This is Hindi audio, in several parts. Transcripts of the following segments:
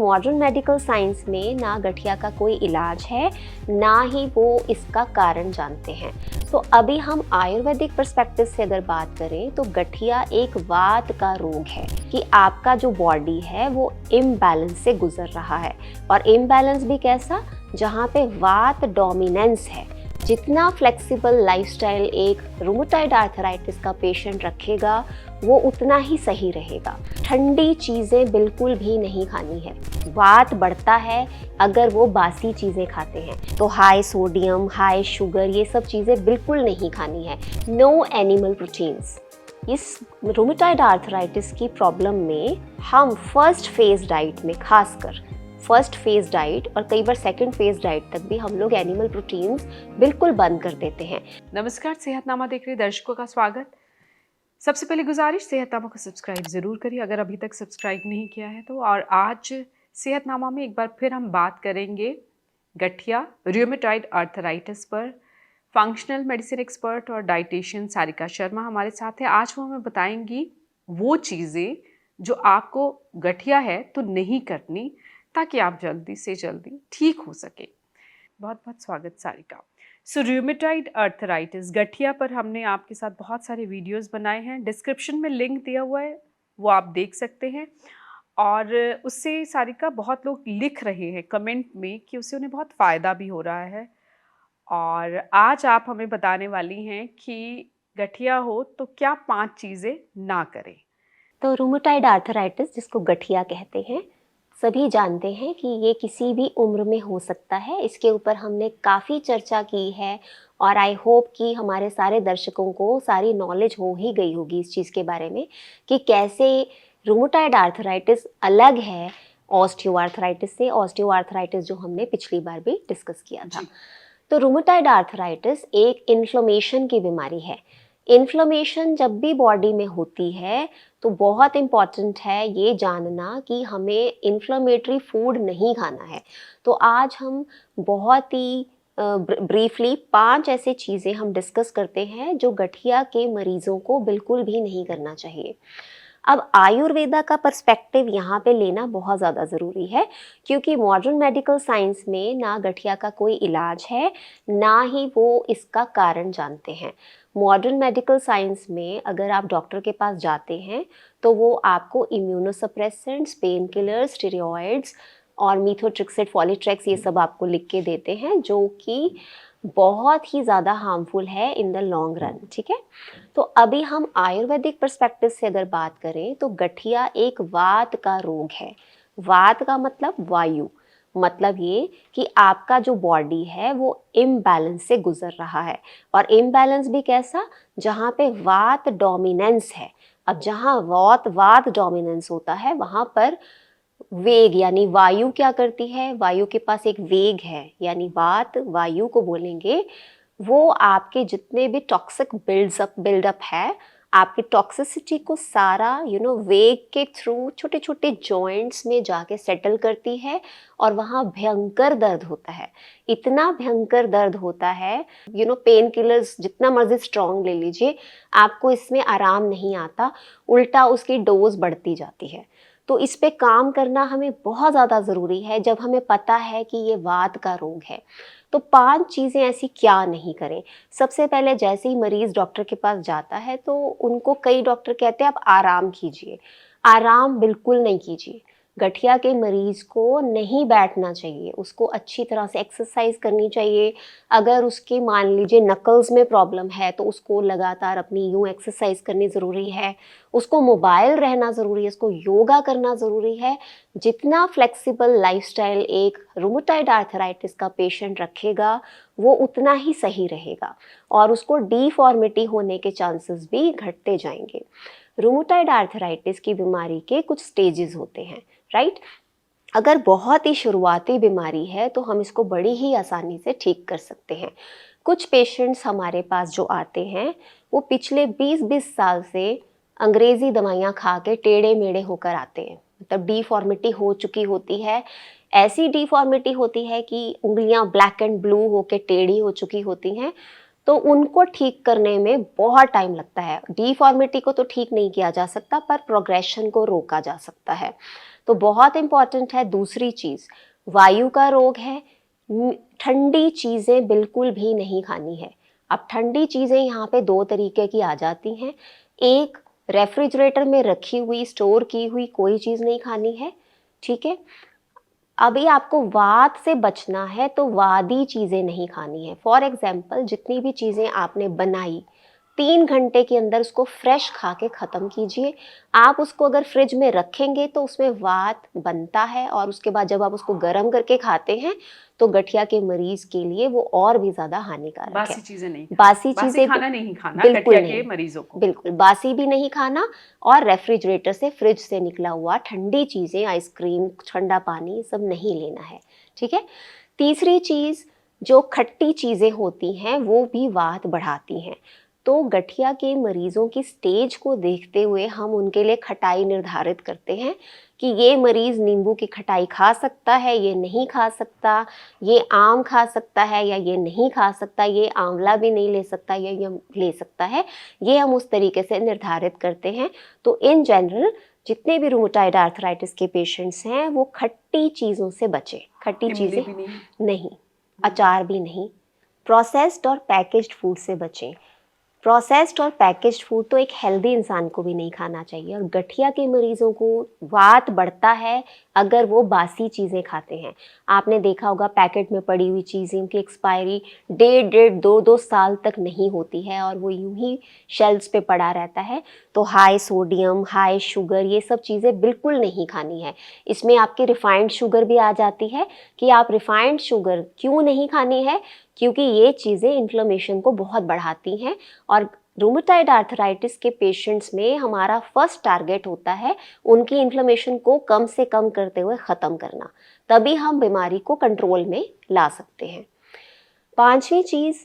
मॉडर्न मेडिकल साइंस में ना गठिया का कोई इलाज है, ना ही वो इसका कारण जानते हैं। तो अभी हम आयुर्वेदिक पर्सपेक्टिव से अगर बात करें तो गठिया एक वात का रोग है कि आपका जो बॉडी है वो इम्बैलेंस से गुजर रहा है। और इम्बैलेंस भी कैसा, जहाँ पे वात डोमिनेंस है। जितना फ्लेक्सिबल लाइफस्टाइल एक रूमेटॉइड आर्थराइटिस का पेशेंट रखेगा वो उतना ही सही रहेगा। ठंडी चीज़ें बिल्कुल भी नहीं खानी है। वात बढ़ता है अगर वो बासी चीज़ें खाते हैं, तो हाई सोडियम, हाई शुगर ये सब चीज़ें बिल्कुल नहीं खानी है। No animal proteins. इस रूमेटॉइड आर्थराइटिस की प्रॉब्लम में हम फर्स्ट फेज डाइट में, खासकर फर्स्ट फेज डाइट और कई बार सेकंड फेज डाइट तक भी हम लोग एनिमल प्रोटीन्स बिल्कुल बंद कर देते हैं। नमस्कार, सेहतनामा देख रहे दर्शकों का स्वागत। सबसे पहले गुजारिश, सेहतनामा को सब्सक्राइब ज़रूर करिए अगर अभी तक सब्सक्राइब नहीं किया है तो। और आज सेहतनामा में एक बार फिर हम बात करेंगे गठिया रूमेटॉइड आर्थराइटिस पर। फंक्शनल मेडिसिन एक्सपर्ट और डाइटिशियन सारिका शर्मा हमारे साथ है। आज वो हमें बताएंगी वो चीज़ें जो आपको गठिया है तो नहीं करनी, ताकि आप जल्दी से जल्दी ठीक हो सके। बहुत बहुत स्वागत सारिका। सो रूमेटॉइड आर्थराइटिस, गठिया पर हमने आपके साथ बहुत सारे वीडियोस बनाए हैं। डिस्क्रिप्शन में लिंक दिया हुआ है, वो आप देख सकते हैं। और उससे सारिका बहुत लोग लिख रहे हैं कमेंट में कि उससे उन्हें बहुत फ़ायदा भी हो रहा है। और आज आप हमें बताने वाली हैं कि गठिया हो तो क्या 5 चीज़ें ना करें। तो रूमेटॉइड आर्थराइटिस, जिसको गठिया कहते हैं, सभी जानते हैं कि ये किसी भी उम्र में हो सकता है। इसके ऊपर हमने काफ़ी चर्चा की है और आई होप कि हमारे सारे दर्शकों को सारी नॉलेज हो ही गई होगी इस चीज़ के बारे में कि कैसे रूमेटॉइड आर्थराइटिस अलग है ऑस्टियोआर्थराइटिस से। ऑस्टियोआर्थराइटिस जो हमने पिछली बार भी डिस्कस किया था। तो रूमेटॉइड आर्थराइटिस एक इन्फ्लेमेशन की बीमारी है। इन्फ्लेमेशन जब भी बॉडी में होती है तो बहुत इम्पॉर्टेंट है ये जानना कि हमें इन्फ्लेमेटरी फूड नहीं खाना है। तो आज हम बहुत ही ब्रीफली 5 ऐसी चीज़ें हम डिस्कस करते हैं जो गठिया के मरीज़ों को बिल्कुल भी नहीं करना चाहिए। अब आयुर्वेदा का पर्सपेक्टिव यहाँ पे लेना बहुत ज़्यादा ज़रूरी है, क्योंकि मॉडर्न मेडिकल साइंस में ना गठिया का कोई इलाज है, ना ही वो इसका कारण जानते हैं। मॉडर्न मेडिकल साइंस में अगर आप डॉक्टर के पास जाते हैं तो वो आपको इम्यूनोसप्रेसेंट्स, पेन किलर्स, स्टेरॉइड्स और मीथोट्रिक्सेट, फॉलीट्रेक्स ये सब आपको लिख के देते हैं, जो कि बहुत ही ज़्यादा हार्मफुल है इन द लॉन्ग रन। ठीक है, तो अभी हम आयुर्वेदिक पर्सपेक्टिव से अगर बात करें तो गठिया एक वात का रोग है। वात का मतलब वायु, मतलब ये कि आपका जो बॉडी है वो इम्बैलेंस से गुजर रहा है। और इम्बैलेंस भी कैसा, जहाँ पे वात डोमिनेंस है। अब जहाँ वात डोमिनेंस होता है वहाँ पर वेग यानी वायु क्या करती है, वायु के पास एक वेग है, यानी वात वायु को बोलेंगे, वो आपके जितने भी टॉक्सिक बिल्डअप है, आपकी टॉक्सिसिटी को सारा वेग के थ्रू छोटे छोटे जॉइंट्स में जाके सेटल करती है और वहाँ भयंकर दर्द होता है। इतना भयंकर दर्द होता है, पेन किलर्स जितना मर्जी स्ट्रॉन्ग ले लीजिए, आपको इसमें आराम नहीं आता, उल्टा उसकी डोज बढ़ती जाती है। तो इस पे काम करना हमें बहुत ज़्यादा ज़रूरी है जब हमें पता है कि ये वात का रोग है। तो 5 चीज़ें ऐसी क्या नहीं करें। सबसे पहले जैसे ही मरीज़ डॉक्टर के पास जाता है तो उनको कई डॉक्टर कहते हैं आप आराम कीजिए। आराम बिल्कुल नहीं कीजिए। गठिया के मरीज़ को नहीं बैठना चाहिए, उसको अच्छी तरह से एक्सरसाइज करनी चाहिए। अगर उसके मान लीजिए नकल्स में प्रॉब्लम है तो उसको लगातार अपनी यूँ एक्सरसाइज करनी ज़रूरी है। उसको मोबाइल रहना ज़रूरी है, उसको योगा करना ज़रूरी है। जितना फ्लेक्सिबल लाइफस्टाइल एक रूमेटॉइड आर्थराइटिस का पेशेंट रखेगा वो उतना ही सही रहेगा और उसको डिफॉर्मिटी होने के चांसेस भी घटते जाएंगे। रूमेटॉइड आर्थराइटिस की बीमारी के कुछ स्टेजेस होते हैं, राइट। अगर बहुत ही शुरुआती बीमारी है तो हम इसको बड़ी ही आसानी से ठीक कर सकते हैं। कुछ पेशेंट्स हमारे पास जो आते हैं वो पिछले 20-20 साल से अंग्रेज़ी दवाइयाँ खा के टेढ़े मेढ़े होकर आते हैं, मतलब डिफॉर्मिटी हो चुकी होती है। ऐसी डिफॉर्मिटी होती है कि उंगलियां ब्लैक एंड ब्लू होके टेढ़ी हो चुकी होती हैं। तो उनको ठीक करने में बहुत टाइम लगता है। डिफॉर्मिटी को तो ठीक नहीं किया जा सकता पर प्रोग्रेशन को रोका जा सकता है। तो बहुत इम्पॉर्टेंट है दूसरी चीज़, वायु का रोग है, ठंडी चीज़ें बिल्कुल भी नहीं खानी है। अब ठंडी चीज़ें यहाँ पे दो तरीके की आ जाती हैं। एक, रेफ्रिजरेटर में रखी हुई स्टोर की हुई कोई चीज़ नहीं खानी है, ठीक है। अभी आपको वात से बचना है तो वादी चीज़ें नहीं खानी है। फॉर एग्जाम्पल, जितनी भी चीज़ें आपने बनाई 3 घंटे के अंदर उसको फ्रेश खा के ख़त्म कीजिए। आप उसको अगर फ्रिज में रखेंगे तो उसमें वात बनता है और उसके बाद जब आप उसको गर्म करके खाते हैं तो गठिया के मरीज के लिए वो और भी ज़्यादा हानिकारक है। बासी चीजें नहीं बासी चीज़ें खाना नहीं खाना बिल्कुल गठिया नहीं, के मरीजों को। बिल्कुल बासी भी नहीं खाना, और रेफ्रिजरेटर से फ्रिज से निकला हुआ ठंडी चीज़ें, आइसक्रीम, ठंडा पानी, सब नहीं लेना है, ठीक है। तीसरी चीज़, जो खट्टी चीज़ें होती हैं वो भी वात बढ़ाती हैं। तो गठिया के मरीज़ों की स्टेज को देखते हुए हम उनके लिए खटाई निर्धारित करते हैं कि ये मरीज़ नींबू की खटाई खा सकता है, ये नहीं खा सकता, ये आम खा सकता है या ये नहीं खा सकता, ये आंवला भी नहीं ले सकता या ये ले सकता है, ये हम उस तरीके से निर्धारित करते हैं। तो इन जनरल जितने भी रूमेटॉइड आर्थराइटिस के पेशेंट्स हैं वो खट्टी चीज़ों से बचें। खट्टी चीज़ें भी नहीं, अचार भी नहीं, प्रोसेस्ड और पैकेज्ड फूड से बचें। प्रोसेस्ड और पैकेज्ड फूड तो एक हेल्दी इंसान को भी नहीं खाना चाहिए, और गठिया के मरीजों को वात बढ़ता है अगर वो बासी चीज़ें खाते हैं। आपने देखा होगा पैकेट में पड़ी हुई चीज़ें की एक्सपायरी 1.5-2 साल तक नहीं होती है और वो यूं ही शेल्फ्स पे पड़ा रहता है। तो हाई सोडियम, हाई शुगर, ये सब चीज़ें बिल्कुल नहीं खानी है। इसमें आपकी रिफाइंड शुगर भी आ जाती है कि आप रिफाइंड शुगर क्यों नहीं खानी है, क्योंकि ये चीज़ें इन्फ्लेमेशन को बहुत बढ़ाती हैं। और रूमेटॉइड आर्थराइटिस के पेशेंट्स में हमारा फर्स्ट टारगेट होता है उनकी इन्फ्लेमेशन को कम से कम करते हुए ख़त्म करना, तभी हम बीमारी को कंट्रोल में ला सकते हैं। पांचवी चीज़,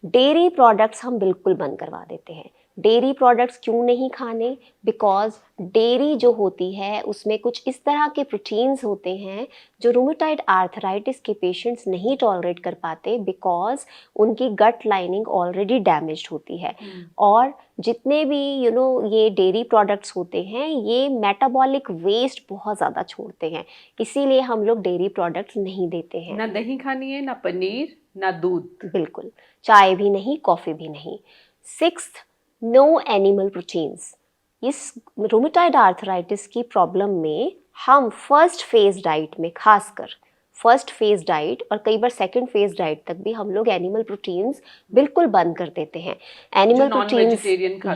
डेयरी प्रोडक्ट्स हम बिल्कुल बंद करवा देते हैं। डेयरी प्रोडक्ट्स क्यों नहीं खाने? बिकॉज डेयरी जो होती है उसमें कुछ इस तरह के प्रोटीन्स होते हैं जो रूमेटॉइड आर्थराइटिस के पेशेंट्स नहीं टॉलरेट कर पाते, बिकॉज उनकी गट लाइनिंग ऑलरेडी डैमेज्ड होती है। और जितने भी ये डेयरी प्रोडक्ट्स होते हैं ये मेटाबॉलिक वेस्ट बहुत ज़्यादा छोड़ते हैं, इसीलिए हम लोग डेयरी प्रोडक्ट्स नहीं देते हैं। ना दही खानी है, ना पनीर, ना दूध, बिल्कुल, चाय भी नहीं, कॉफ़ी भी नहीं। Sixth, no animal proteins. इस रूमेटॉइड आर्थराइटिस की प्रॉब्लम में हम फर्स्ट फेज डाइट में, खासकर फर्स्ट फेज डाइट और कई बार सेकंड फेज डाइट तक भी हम लोग एनिमल प्रोटीन्स बिल्कुल बंद कर देते हैं। Animal proteins,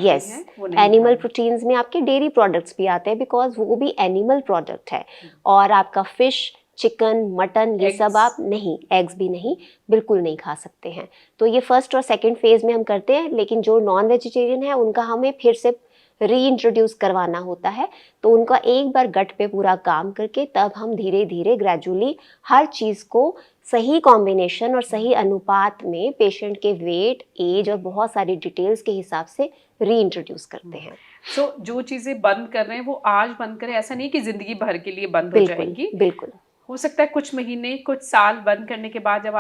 yes, animal proteins में आपके डेयरी प्रोडक्ट्स भी आते हैं बिकॉज वो भी एनिमल प्रोडक्ट है। और आपका फिश, चिकन, मटन, ये सब आप नहीं, एग्स भी नहीं, बिल्कुल नहीं खा सकते हैं। तो ये फर्स्ट और सेकंड फेज में हम करते हैं, लेकिन जो नॉन वेजिटेरियन है उनका हमें फिर से रीइंट्रोड्यूस करवाना होता है। तो उनका एक बार गट पे पूरा काम करके तब हम धीरे धीरे ग्रेजुअली हर चीज़ को सही कॉम्बिनेशन और सही अनुपात में पेशेंट के वेट, एज और बहुत सारी डिटेल्स के हिसाब से रीइंट्रोड्यूस करते हैं। सो जो चीज़ें बंद कर रहे हैं वो आज बंद करें, ऐसा नहीं कि ज़िंदगी भर के लिए बंद हो जाएंगी। बिल्कुल, हो सकता है कुछ महीने, कुछ साल बंद करने के बाद जब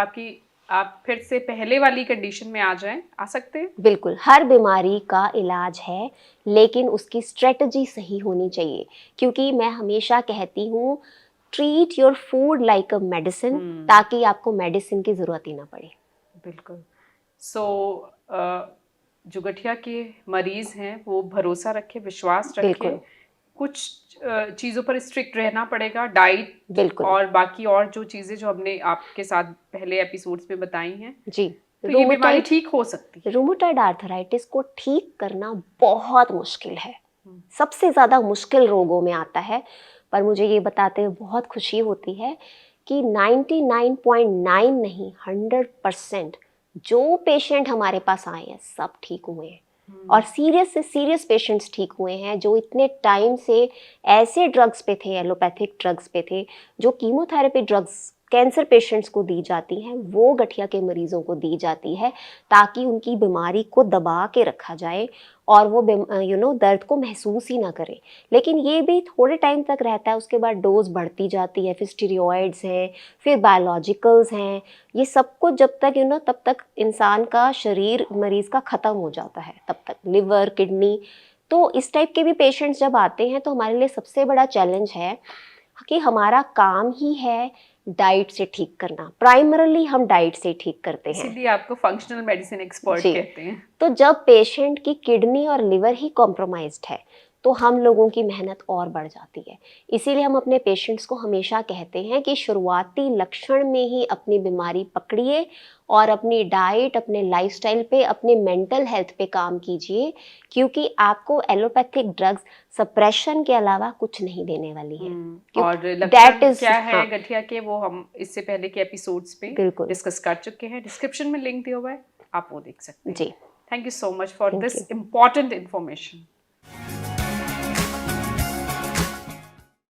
आप फिर से पहले वाली कंडीशन में आ सकते हैं। बिल्कुल, हर बीमारी का इलाज है, लेकिन उसकी स्ट्रेटजी सही होनी चाहिए। क्योंकि मैं हमेशा कहती हूँ, treat your food like a medicine, ताकि आपको मेडिसिन की ज़रूरत ही ना पड़े। बिल्कुल। जो गठिया के मरीज़ हैं वो भरोसा रखें, विश्वास रखें, कुछ चीज़ों पर स्ट्रिक्ट रहना पड़ेगा, डाइट, बिल्कुल, और बाकी और जो चीज़ें जो हमने आपके साथ पहले एपिसोड्स में बताई हैं जी, तो ये बीमारी ठीक हो सकती है। रूमेटॉइड आर्थराइटिस को ठीक करना बहुत मुश्किल है, सबसे ज़्यादा मुश्किल रोगों में आता है। पर मुझे ये बताते हुए बहुत खुशी होती है कि 99.9 नहीं 100% जो पेशेंट हमारे पास आए हैं सब ठीक हुए हैं। और सीरियस से सीरियस पेशेंट्स ठीक हुए हैं जो इतने टाइम से ऐसे ड्रग्स पे थे, एलोपैथिक ड्रग्स पे थे, जो कीमोथेरेपी ड्रग्स कैंसर पेशेंट्स को दी जाती हैं, वो गठिया के मरीज़ों को दी जाती है ताकि उनकी बीमारी को दबा के रखा जाए और वो दर्द को महसूस ही ना करें। लेकिन ये भी थोड़े टाइम तक रहता है, उसके बाद डोज बढ़ती जाती है, फिर स्टीरॉयड्स हैं, फिर बायोलॉजिकल्स हैं, ये सब कुछ जब तक तब तक इंसान का शरीर मरीज़ का ख़त्म हो जाता है, तब तक लिवर, किडनी। तो इस टाइप के भी पेशेंट्स जब आते हैं तो हमारे लिए सबसे बड़ा चैलेंज है कि हमारा काम ही है डाइट से ठीक करना, प्राइमरली हम डाइट से ठीक करते हैं। इसीलिए आपको फंक्शनल मेडिसिन एक्सपर्ट जी। कहते हैं। तो जब पेशेंट की किडनी और लिवर ही कॉम्प्रोमाइज्ड है तो हम लोगों की मेहनत और बढ़ जाती है। इसीलिए हम अपने पेशेंट्स को हमेशा कहते हैं कि शुरुआती लक्षण में ही अपनी बीमारी पकड़िए और अपनी डाइट, अपने लाइफस्टाइल पे, अपने मेंटल हेल्थ पे काम कीजिए, क्योंकि आपको एलोपैथिक ड्रग्स सप्रेशन के अलावा कुछ नहीं देने वाली है। और that लक्षण is- क्या है हाँ, गठिया के, वो हम इससे पहले के एपिसोड्स पे बिल्कुल डिस्कस कर चुके हैं। डिस्क्रिप्शन में लिंक दिया हुआ है, आप वो देख सकते हैं। जी। Thank you so much for Thank this you. Important information.